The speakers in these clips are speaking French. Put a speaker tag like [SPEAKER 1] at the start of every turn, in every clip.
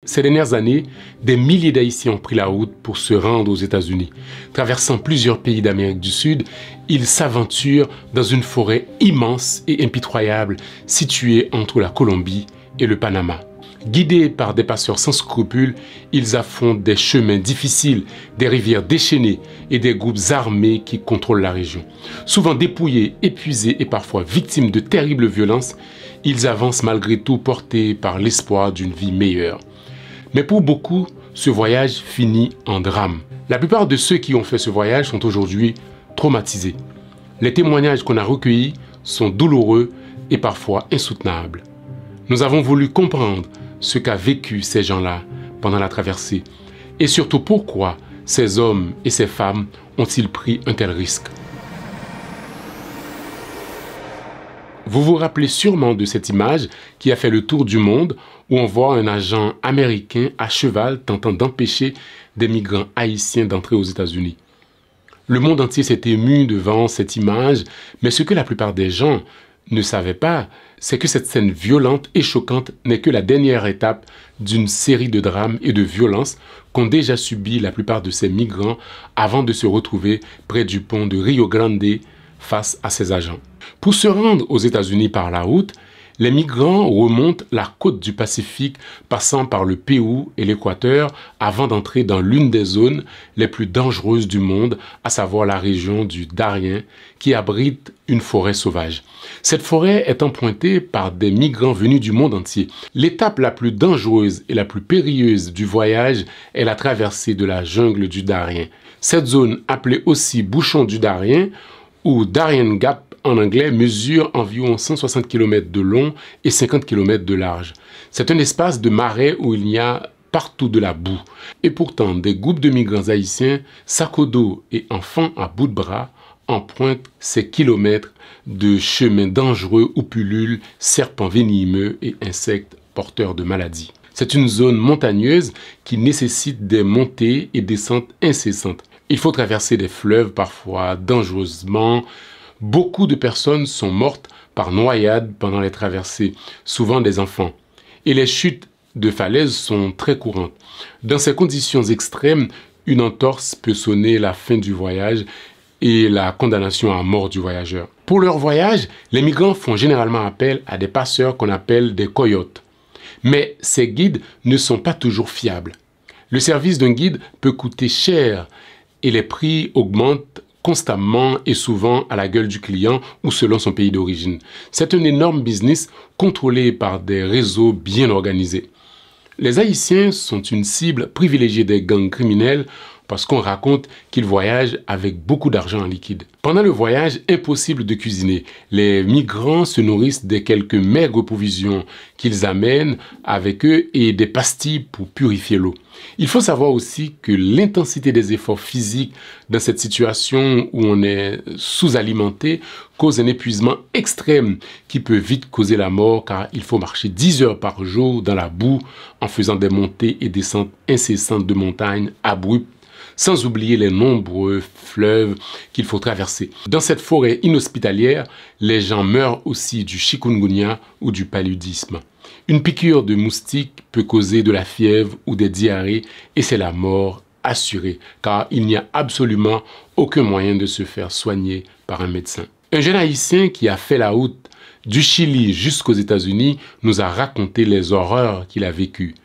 [SPEAKER 1] Ces dernières années, des milliers d'Haïtiens ont pris la route pour se rendre aux États-Unis. Traversant plusieurs pays d'Amérique du Sud, ils s'aventurent dans une forêt immense et impitoyable située entre la Colombie et le Panama. Guidés par des passeurs sans scrupules, ils affrontent des chemins difficiles, des rivières déchaînées et des groupes armés qui contrôlent la région. Souvent dépouillés, épuisés et parfois victimes de terribles violences, ils avancent malgré tout portés par l'espoir d'une vie meilleure. Mais pour beaucoup, ce voyage finit en drame. La plupart de ceux qui ont fait ce voyage sont aujourd'hui traumatisés. Les témoignages qu'on a recueillis sont douloureux et parfois insoutenables. Nous avons voulu comprendre ce qu'a vécu ces gens-là pendant la traversée et surtout pourquoi ces hommes et ces femmes ont-ils pris un tel risque. Vous vous rappelez sûrement de cette image qui a fait le tour du monde où on voit un agent américain à cheval tentant d'empêcher des migrants haïtiens d'entrer aux États-Unis. Le monde entier s'est ému devant cette image, mais ce que la plupart des gens ne savaient pas, c'est que cette scène violente et choquante n'est que la dernière étape d'une série de drames et de violences qu'ont déjà subi la plupart de ces migrants avant de se retrouver près du pont de Rio Grande face à ces agents. Pour se rendre aux États-Unis par la route, les migrants remontent la côte du Pacifique passant par le Pérou et l'Équateur avant d'entrer dans l'une des zones les plus dangereuses du monde, à savoir la région du Darién, qui abrite une forêt sauvage. Cette forêt est empruntée par des migrants venus du monde entier. L'étape la plus dangereuse et la plus périlleuse du voyage est la traversée de la jungle du Darién. Cette zone, appelée aussi bouchon du Darién ou Darien Gap en anglais, mesure environ 160 km de long et 50 km de large. C'est un espace de marais où il y a partout de la boue. Et pourtant, des groupes de migrants haïtiens, sacs au dos et enfants à bout de bras, empruntent ces kilomètres de chemins dangereux où pullulent serpents venimeux et insectes porteurs de maladies. C'est une zone montagneuse qui nécessite des montées et descentes incessantes. Il faut traverser des fleuves parfois dangereusement. Beaucoup de personnes sont mortes par noyade pendant les traversées, souvent des enfants. Et les chutes de falaises sont très courantes. Dans ces conditions extrêmes, une entorse peut sonner la fin du voyage et la condamnation à mort du voyageur. Pour leur voyage, les migrants font généralement appel à des passeurs qu'on appelle des coyotes. Mais ces guides ne sont pas toujours fiables. Le service d'un guide peut coûter cher et les prix augmentent constamment et souvent à la gueule du client ou selon son pays d'origine. C'est un énorme business contrôlé par des réseaux bien organisés. Les Haïtiens sont une cible privilégiée des gangs criminels parce qu'on raconte qu'ils voyagent avec beaucoup d'argent en liquide. Pendant le voyage, impossible de cuisiner. Les migrants se nourrissent des quelques maigres provisions qu'ils amènent avec eux et des pastilles pour purifier l'eau. Il faut savoir aussi que l'intensité des efforts physiques dans cette situation où on est sous-alimenté cause un épuisement extrême qui peut vite causer la mort car il faut marcher 10 heures par jour dans la boue en faisant des montées et descentes incessantes de montagnes abruptes, sans oublier les nombreux fleuves qu'il faut traverser. Dans cette forêt inhospitalière, les gens meurent aussi du chikungunya ou du paludisme. Une piqûre de moustique peut causer de la fièvre ou des diarrhées et c'est la mort assurée, car il n'y a absolument aucun moyen de se faire soigner par un médecin. Un jeune Haïtien qui a fait la route du Chili jusqu'aux États-Unis nous a raconté les horreurs qu'il a vécues.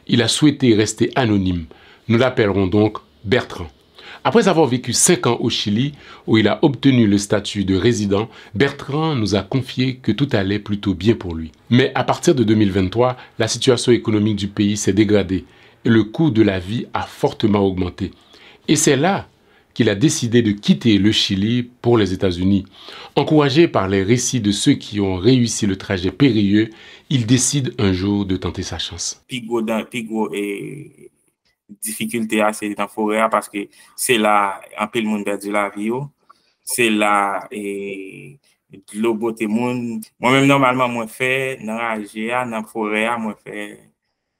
[SPEAKER 1] Il a souhaité rester anonyme. Nous l'appellerons donc Bertrand. Après avoir vécu 5 ans au Chili, où il a obtenu le statut de résident, Bertrand nous a confié que tout allait plutôt bien pour lui. Mais à partir de 2023, la situation économique du pays s'est dégradée et le coût de la vie a fortement augmenté. Et c'est là qu'il a décidé de quitter le Chili pour les États-Unis. Encouragé par les récits de ceux qui ont réussi le trajet périlleux, il décide un jour de tenter sa chance.
[SPEAKER 2] Difficulté assez dans la forêt parce que c'est là un peu le monde perdu la vie, c'est là et l'eau beauté monde. Moi-même normalement moi fait dans la GA dans la forêt moi fait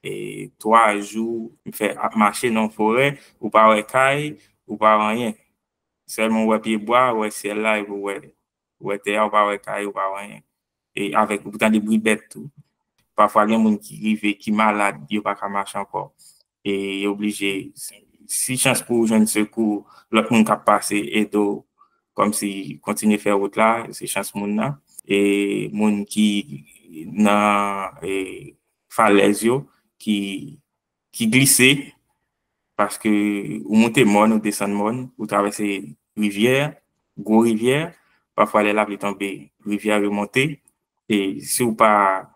[SPEAKER 2] et 3 jours me fait marcher dans la forêt ou pas ouais caille ou pas rien seulement ouais pied bois ouais c'est là ouais terre ou pas ouais caille ou pas rien et avec pourtant des bruits bêtes tout parfois il y a des gens qui arrivent qui malade, ils pas qu'à marcher encore et obligé si chance pour jeune secours l'autre monde qui passer et donc comme si continuer faire route là c'est chance monde là et monde qui dans falaise qui glisser parce que ou monter mon ou descendre mon ou traverser rivière gros rivière parfois les laves tomber rivière remonter et si ou pas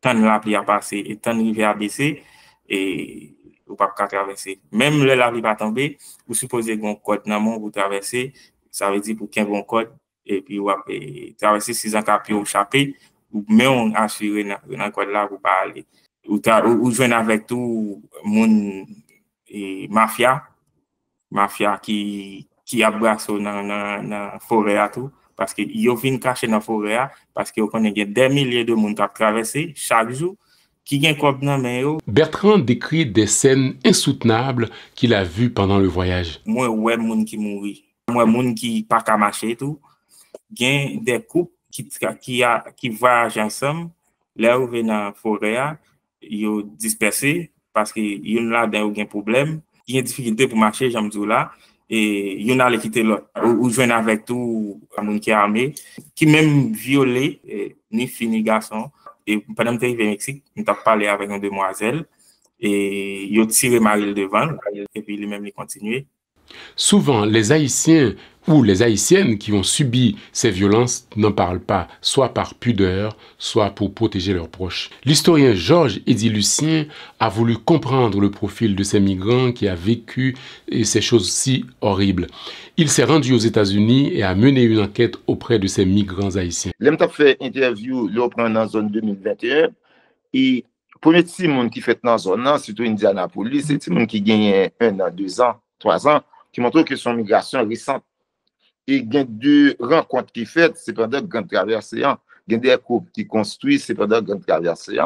[SPEAKER 2] tant la pluie a passé et tant rivière a baissé et ou pas traverser même le la pluie va tomber vous supposez qu'on côte dans mon vous traverser ça veut dire pour qu'un bon code et puis ou traverser 6 ans capé au chapé ou mais on assurer dans code là pour pas aller ou joindre avec tout mon mafia qui abrace dans forêt à tout parce que yo vinn cacher dans forêt parce que on connaît des milliers de monde qui traverser chaque jour qui gagne comme dans mais yo.
[SPEAKER 1] Bertrand décrit des scènes insoutenables qu'il a vues pendant le voyage.
[SPEAKER 2] Moi ouais monde qui mourit moi monde qui pas qu'à marcher tout gagne des couples qui voyagent ensemble là où vient dans forêt yo dispersé parce que yon là dans un problème il y a une difficulté pour marcher j'aime dire là et yon a quitter l'autre ou joindre avec tout monde qui est armé qui même violé ni fini garçon et pendant que j'arrive au Mexique on t'a parlé avec une demoiselle et yo tiré Marie devant et puis lui-même il continuait.
[SPEAKER 1] Souvent, les Haïtiens ou les Haïtiennes qui ont subi ces violences n'en parlent pas, soit par pudeur, soit pour protéger leurs proches. L'historien Georges-Éddy Lucien a voulu comprendre le profil de ces migrants qui a vécu ces choses si horribles. Il s'est rendu aux États-Unis et a mené une enquête auprès de ces migrants haïtiens.
[SPEAKER 3] L'homme a fait interview dans la zone 2021 et pour les petits monde qui fait dans la zone, surtout Indianapolis, c'est des gens qui gagnent 1 an, 2 ans, 3 ans, qui montrent que son migration récente. Et il y a 2 rencontres qui faites, c'est pendant la grande traversée. Il y a des couples qui construisent, c'est pendant la grande traversée.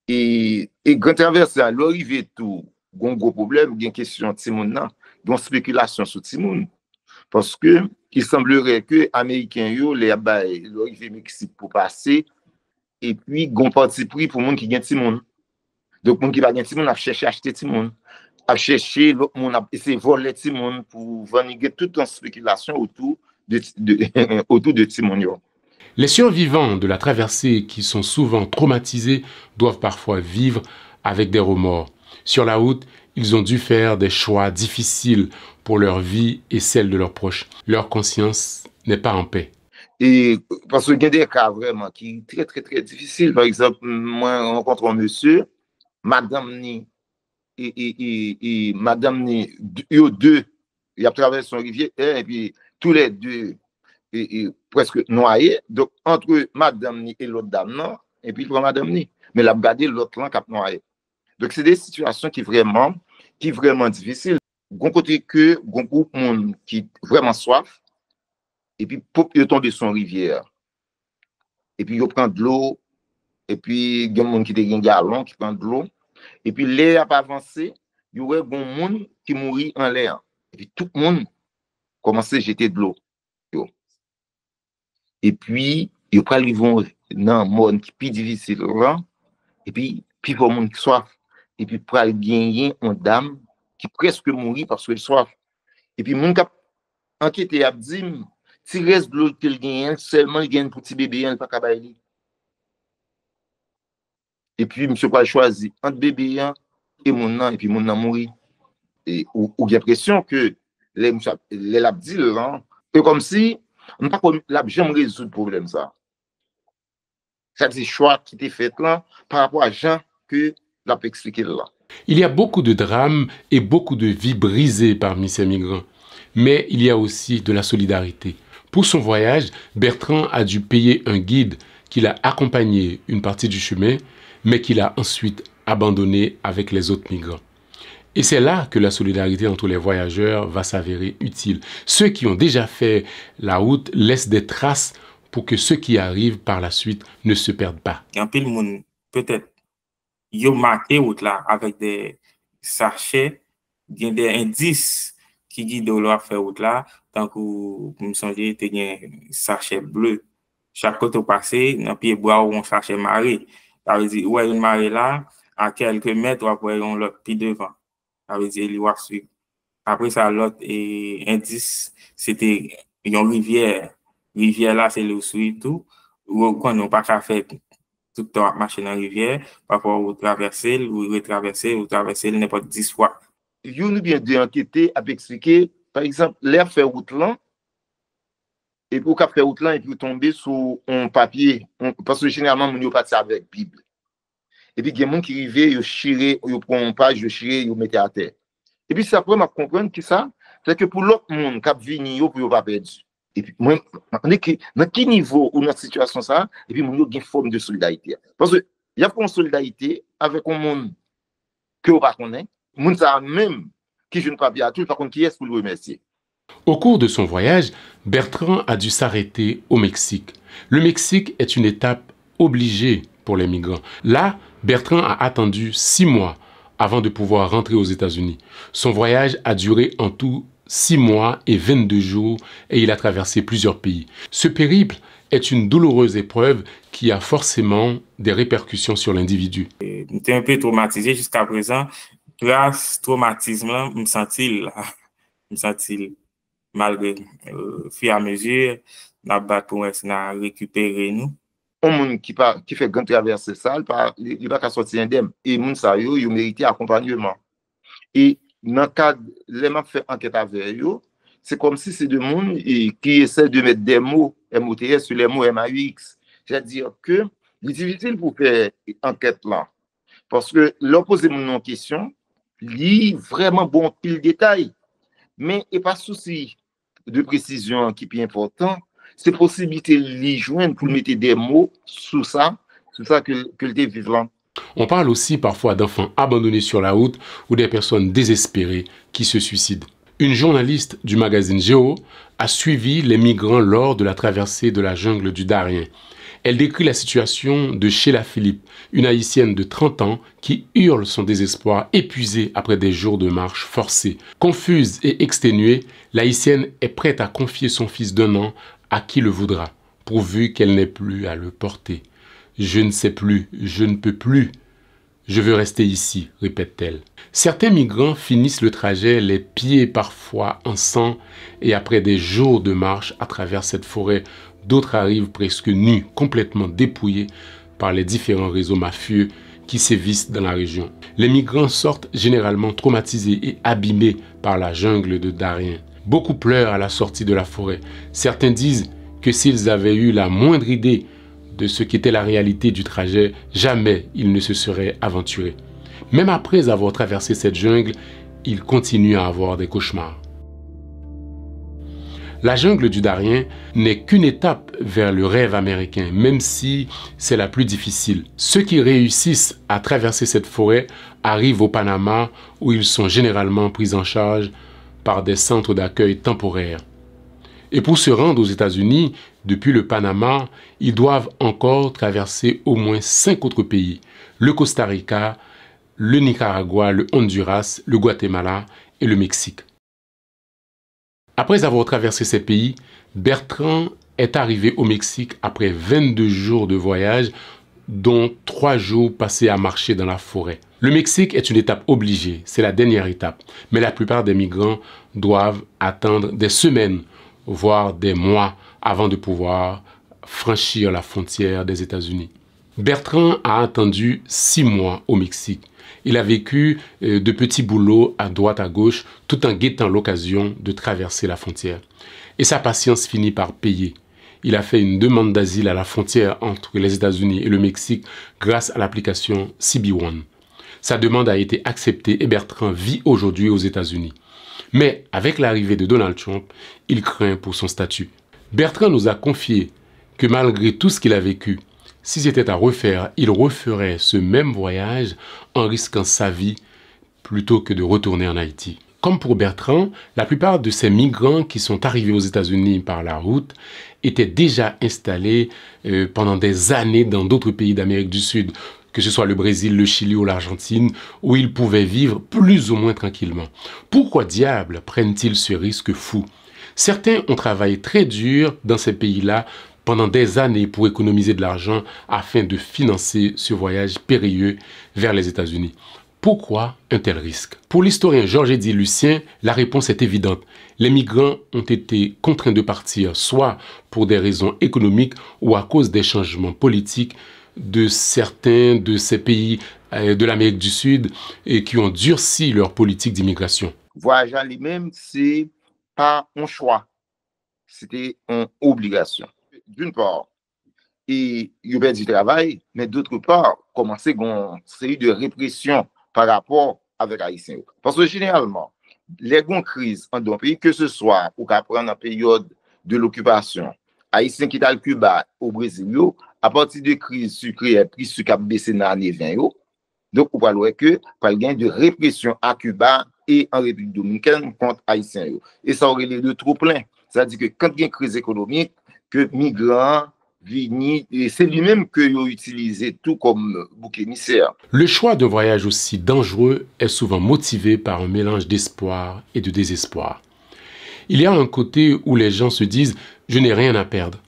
[SPEAKER 3] Et grande traversée, l'arrivée tout, il y a un gros problème, il y a une question de Timoun, il y a une spéculation sur Timoun. Parce que il semblerait que les Américains, l'arrivée Mexique pour passer, et puis, il y a un parti pris pour les gens qui gagnent Timoun. Donc, les gens qui ne gagnent Timoun, a cherché à acheter Timoun. A cherché, l'autre monde a essayé de voler Timon pour vendre toute une spéculation autour de Timon.
[SPEAKER 1] Les survivants de la traversée qui sont souvent traumatisés doivent parfois vivre avec des remords. Sur la route, ils ont dû faire des choix difficiles pour leur vie et celle de leurs proches. Leur conscience n'est pas en paix.
[SPEAKER 3] Et parce qu'il y a des cas vraiment qui sont très, très, très difficiles. Par exemple, moi, je rencontre un monsieur, madame ni et madame ni, eux deux, ils ont traversé son rivière et puis tous les deux presque noyés. Donc, entre madame ni et l'autre dame, non, et puis il prend madame ni. Mais la gardé l'autre là qui a noyé. Donc, c'est des situations qui vraiment difficiles. D'un côté que, un groupe de monde qui vraiment soif, et puis ils tombent sur une rivière. Et puis ils prennent de l'eau, et puis il y a des gens qui ont un galon qui prennent de l'eau. Et puis l'air a avancé, il y aurait des gens qui mourent en l'air. Et puis tout le monde commence à jeter de l'eau. Et puis, ils vont dans un monde qui est plus difficile. Et puis, il faut monde qui soif. Et puis, pour gagner une dame qui presque mourit parce qu'elle soif. Et puis, mon cap enquêté a dit, si reste de l'eau qu'il gagne, seulement il gagne pour petit bébé, il pas capable. Et puis, monsieur pas choisi entre bébé et mon nom, et puis mon nom mourit. Et ou il y a l'impression que les labdis le rend, c'est comme si on n'a pas jamais résoudre le problème ça. C'est des choix qui étaient faits là par rapport à Jean que l'a expliqué là.
[SPEAKER 1] Il y a beaucoup de drames et beaucoup de vies brisées parmi ces migrants. Mais il y a aussi de la solidarité. Pour son voyage, Bertrand a dû payer un guide qui l'a accompagné une partie du chemin, mais qu'il a ensuite abandonné avec les autres migrants. Et c'est là que la solidarité entre les voyageurs va s'avérer utile. Ceux qui ont déjà fait la route laissent des traces pour que ceux qui arrivent par la suite ne se perdent pas.
[SPEAKER 2] Il y a un peu de monde, peut-être, ils ont marqué route là avec des sachets, il y a des indices qui guident leur faire route là, tant que vous me songez, il y a un sachet bleu. Chaque côté passé, dans le pied bois ou un sachet maré. Ça veut dire, ouais, une marée là, à quelques mètres, après, on l'a puis devant. Ça veut dire, il va suivre. Après ça, l'autre indice, c'était une rivière. Rivière là, c'est le suivre tout. Ou quand on pas qu'à faire tout le temps marcher dans la rivière, parfois ou traverser, ou traverser n'importe 10 fois.
[SPEAKER 3] Yo nous bien de enquêter à expliquer, par exemple, l'air fait route là, et pour qu'on fait route là, et puis tomber sur un papier, parce que généralement, on est parti avec Bible. Et puis, il y a des gens qui arrivent, ils chirent, ils prennent une page, ils chirent, ils mettent à terre. Et puis, c'est après, je comprends que ça, c'est que pour l'autre monde qui a venu, pour ne pas perdu. Et puis, moi, dans quel niveau ou dans cette situation ça, et puis, il y a une forme de solidarité. Parce qu'il y a une solidarité avec un monde que vous ne connaissez pas, monde ça même qui je ne pas bien à tout, par contre, qui est pour le remercier.
[SPEAKER 1] Au cours de son voyage, Bertrand a dû s'arrêter au Mexique. Le Mexique est une étape obligée pour les migrants. Là, Bertrand a attendu 6 mois avant de pouvoir rentrer aux États-Unis. Son voyage a duré en tout 6 mois et 22 jours et il a traversé plusieurs pays. Ce périple est une douloureuse épreuve qui a forcément des répercussions sur l'individu.
[SPEAKER 2] J'étais un peu traumatisé jusqu'à présent. Grâce au traumatisme, je me sentis malgré fur et à mesure, la batte pour récupérer nous.
[SPEAKER 3] Un monde qui fait grand traverser ça, il va pas sortir indemne. Et moun sa yo, yo mérité accompagnement. Et dans le cadre, les gens fait enquête avec eux, c'est comme si c'est des gens qui essaient de mettre des mots MOTS sur les mots MAUX. C'est-à-dire que c'est difficile pour faire enquête là. Parce que l'opposé mon question, lit vraiment bon pile détail. Mais il n'y a pas de souci de précision qui est important. C'est possibilité de les joindre pour mettre des mots sur ça que le vivant.
[SPEAKER 1] On parle aussi parfois d'enfants abandonnés sur la route ou des personnes désespérées qui se suicident. Une journaliste du magazine Géo a suivi les migrants lors de la traversée de la jungle du Darien. Elle décrit la situation de Sheila Philippe, une haïtienne de 30 ans qui hurle son désespoir, épuisée après des jours de marche forcée. Confuse et exténuée, l'haïtienne est prête à confier son fils d'1 an à qui le voudra, pourvu qu'elle n'ait plus à le porter. « Je ne sais plus, je ne peux plus. Je veux rester ici », répète-t-elle. Certains migrants finissent le trajet les pieds parfois en sang et après des jours de marche à travers cette forêt, d'autres arrivent presque nus, complètement dépouillés par les différents réseaux mafieux qui sévissent dans la région. Les migrants sortent généralement traumatisés et abîmés par la jungle de Darien. Beaucoup pleurent à la sortie de la forêt. Certains disent que s'ils avaient eu la moindre idée de ce qu'était la réalité du trajet, jamais ils ne se seraient aventurés. Même après avoir traversé cette jungle, ils continuent à avoir des cauchemars. La jungle du Darien n'est qu'une étape vers le rêve américain, même si c'est la plus difficile. Ceux qui réussissent à traverser cette forêt arrivent au Panama où ils sont généralement pris en charge par des centres d'accueil temporaires. Et pour se rendre aux États-Unis, depuis le Panama, ils doivent encore traverser au moins 5 autres pays: le Costa Rica, le Nicaragua, le Honduras, le Guatemala et le Mexique. Après avoir traversé ces pays, Bertrand est arrivé au Mexique après 22 jours de voyage, dont 3 jours passés à marcher dans la forêt. Le Mexique est une étape obligée, c'est la dernière étape, mais la plupart des migrants doivent attendre des semaines, voire des mois, avant de pouvoir franchir la frontière des États-Unis. Bertrand a attendu 6 mois au Mexique. Il a vécu de petits boulots à droite à gauche, tout en guettant l'occasion de traverser la frontière. Et sa patience finit par payer. Il a fait une demande d'asile à la frontière entre les États-Unis et le Mexique grâce à l'application CB1. Sa demande a été acceptée et Bertrand vit aujourd'hui aux États-Unis. Mais avec l'arrivée de Donald Trump, il craint pour son statut. Bertrand nous a confié que malgré tout ce qu'il a vécu, si c'était à refaire, il referait ce même voyage en risquant sa vie plutôt que de retourner en Haïti. Comme pour Bertrand, la plupart de ces migrants qui sont arrivés aux États-Unis par la route étaient déjà installés pendant des années dans d'autres pays d'Amérique du Sud, que ce soit le Brésil, le Chili ou l'Argentine, où ils pouvaient vivre plus ou moins tranquillement. Pourquoi diable prennent-ils ce risque fou? Certains ont travaillé très dur dans ces pays-là pendant des années pour économiser de l'argent afin de financer ce voyage périlleux vers les États-Unis. Pourquoi un tel risque? Pour l'historien Georges-Édile Lucien, la réponse est évidente. Les migrants ont été contraints de partir soit pour des raisons économiques ou à cause des changements politiques de certains de ces pays de l'Amérique du Sud et qui ont durci leur politique d'immigration.
[SPEAKER 3] Voyager en lui-même, c'est pas un choix, c'était une obligation. D'une part, il y a du travail, mais d'autre part, commencer une série de répression par rapport avec Haïtiens. Parce que généralement, les grandes crises en un pays, que ce soit ou qu'à prendre en période de l'occupation, Haïtiens qui dans le Cuba au Brésil, à partir de crises sucrées, prix sucre a baissé dans les années 20. Donc, on va voir que par le gain de répression à Cuba et en République dominicaine contre Haïtiens. Et ça aurait les deux trop plein. C'est-à-dire que quand il y a une crise économique, que migrants, c'est lui-même que il a utilisé tout comme bouc émissaire.
[SPEAKER 1] Le choix d'un voyage aussi dangereux est souvent motivé par un mélange d'espoir et de désespoir. Il y a un côté où les gens se disent « je n'ai rien à perdre ».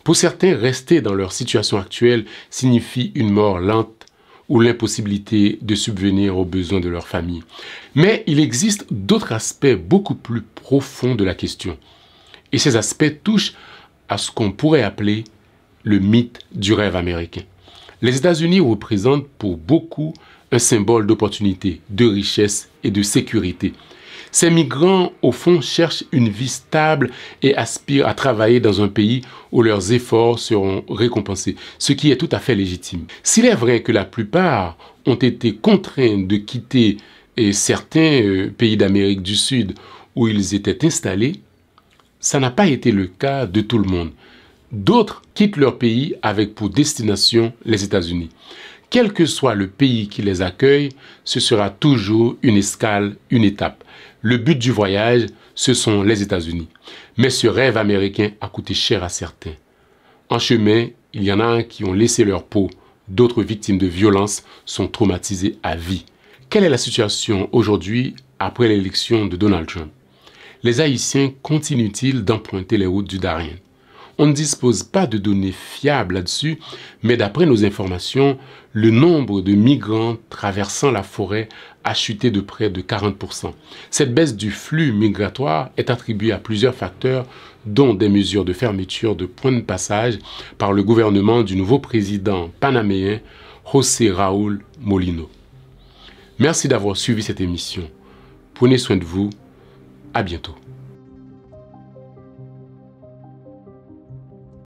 [SPEAKER 1] Pour certains, rester dans leur situation actuelle signifie une mort lente ou l'impossibilité de subvenir aux besoins de leur famille. Mais il existe d'autres aspects beaucoup plus profonds de la question. Et ces aspects touchent à ce qu'on pourrait appeler le mythe du rêve américain. Les États-Unis représentent pour beaucoup un symbole d'opportunité, de richesse et de sécurité. Ces migrants, au fond, cherchent une vie stable et aspirent à travailler dans un pays où leurs efforts seront récompensés, ce qui est tout à fait légitime. S'il est vrai que la plupart ont été contraints de quitter certains pays d'Amérique du Sud où ils étaient installés, ça n'a pas été le cas de tout le monde. D'autres quittent leur pays avec pour destination les États-Unis. Quel que soit le pays qui les accueille, ce sera toujours une escale, une étape. Le but du voyage, ce sont les États-Unis. Mais ce rêve américain a coûté cher à certains. En chemin, il y en a qui ont laissé leur peau. D'autres victimes de violences sont traumatisées à vie. Quelle est la situation aujourd'hui après l'élection de Donald Trump? Les Haïtiens continuent-ils d'emprunter les routes du Darien? On ne dispose pas de données fiables là-dessus, mais d'après nos informations, le nombre de migrants traversant la forêt a chuté de près de 40%. Cette baisse du flux migratoire est attribuée à plusieurs facteurs, dont des mesures de fermeture de points de passage par le gouvernement du nouveau président panaméen José Raúl Mulino. Merci d'avoir suivi cette émission. Prenez soin de vous. À bientôt.